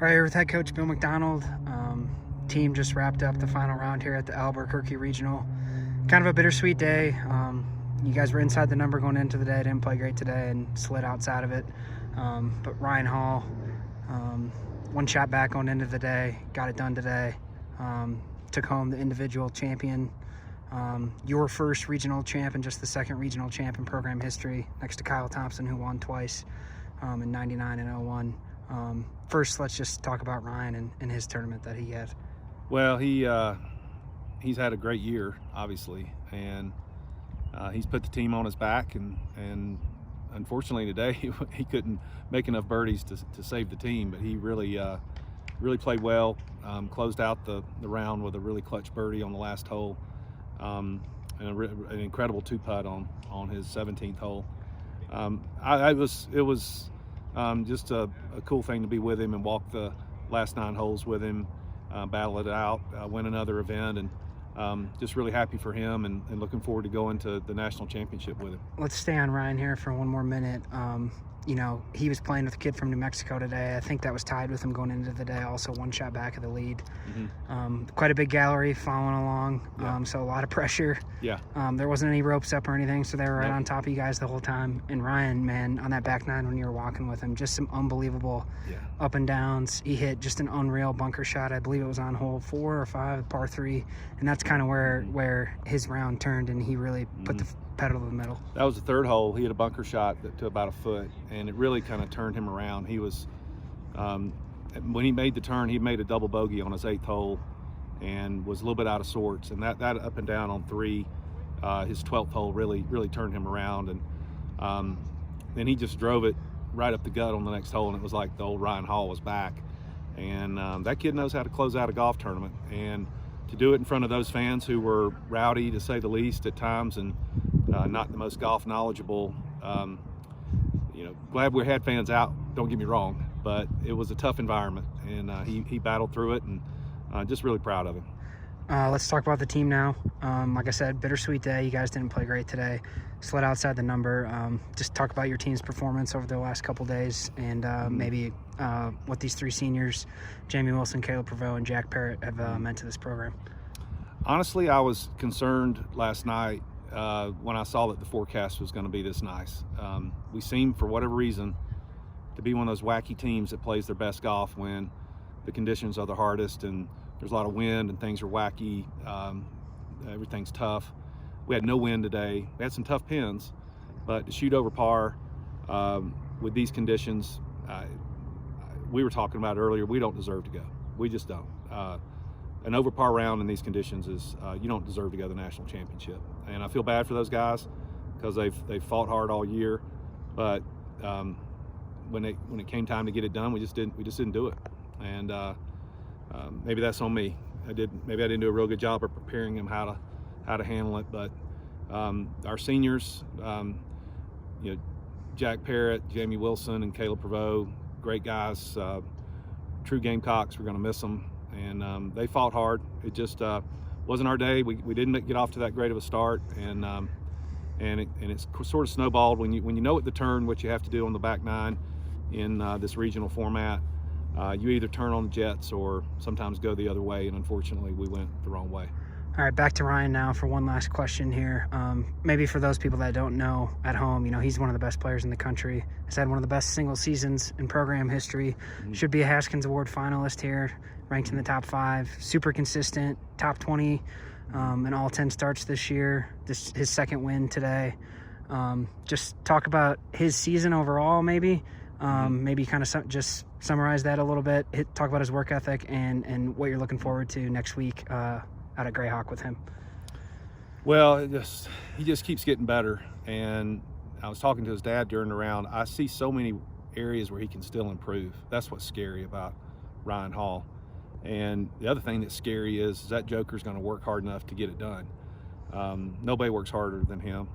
All right, with head coach Bill McDonald. Team just wrapped up the final round here at the Albuquerque Regional. Kind of a bittersweet day. You guys were inside the number going into the day, didn't play great today and slid outside of it. But Ryan Hall, one shot back going into the day, got it done today. Took home the individual champion. Your first regional champ and just the second regional champ in program history, next to Kyle Thompson, who won twice in 99 and 01. First, let's just talk about Ryan and his tournament that he had. Well, he's had a great year, obviously, and he's put the team on his back, and unfortunately today he couldn't make enough birdies to save the team, but he really played well. Closed out the round with a really clutch birdie on the last hole, and an incredible two-putt on his 17th hole. It was just a cool thing to be with him and walk the last 9 holes with him, battle it out, win another event, and just really happy for him and looking forward to going to the national championship with him. Let's stay on Ryan here for one more minute. You know, he was playing with a kid from New Mexico today. I think that was tied with him going into the day, also one shot back of the lead. Mm-hmm. Quite a big gallery following along, yeah. So a lot of pressure. Yeah. There wasn't any ropes up or anything, so they were right on top of you guys the whole time. And Ryan, man, on that back 9 when you were walking with him, just some unbelievable up and downs. He hit just an unreal bunker shot. I believe it was on hole 4 or 5, par 3, and that's kind of where his round turned, and he really put the pedal to the metal. That was the 3rd hole. He hit a bunker shot to about a foot, and it really kind of turned him around. He was, when he made the turn, he made a double bogey on his 8th hole and was a little bit out of sorts. And that up and down on 3, his 12th hole really turned him around. And then he just drove it right up the gut on the next hole, and it was like the old Ryan Hall was back. And that kid knows how to close out a golf tournament. And to do it in front of those fans who were rowdy, to say the least, at times, and not the most golf knowledgeable. You know, glad we had fans out, don't get me wrong, but it was a tough environment, and he battled through it, and just really proud of him. Let's talk about the team now. Like I said, bittersweet day. You guys didn't play great today. Slid outside the number. Just talk about your team's performance over the last couple days, and maybe what these 3 seniors, Jamie Wilson, Caleb Prevost, and Jack Parrott, have meant to this program. Honestly, I was concerned last night when I saw that the forecast was going to be this nice. We seem, for whatever reason, to be one of those wacky teams that plays their best golf when the conditions are the hardest and there's a lot of wind and things are wacky. Everything's tough. We had no wind today. We had some tough pins, but to shoot over par with these conditions, we were talking about earlier, we don't deserve to go. We just don't. An over par round in these conditions is you don't deserve to go to the national championship. And I feel bad for those guys because they've fought hard all year, but when it came time to get it done, we just didn't do it. And maybe that's on me. Maybe I didn't do a real good job of preparing them how to handle it. But our seniors, you know, Jack Parrott, Jamie Wilson, and Caleb Prevost, great guys, true Gamecocks. We're going to miss them, and they fought hard. It just wasn't our day. We didn't get off to that great of a start, and it's sort of snowballed when you know at the turn what you have to do on the back 9 in this regional format. You either turn on the jets or sometimes go the other way, and unfortunately we went the wrong way. All right, back to Ryan now for one last question here. Maybe for those people that don't know at home, you know, he's one of the best players in the country. He's had one of the best single seasons in program history. Should be a Haskins Award finalist here, ranked in the top 5. Super consistent, top 20 in all 10 starts this year. His second win today. Just talk about his season overall, maybe. Maybe kind of just summarize that a little bit. Talk about his work ethic and what you're looking forward to next week out at Greyhawk with him. Well, he just keeps getting better. And I was talking to his dad during the round. I see so many areas where he can still improve. That's what's scary about Ryan Hall. And the other thing that's scary is that joker's going to work hard enough to get it done. Nobody works harder than him.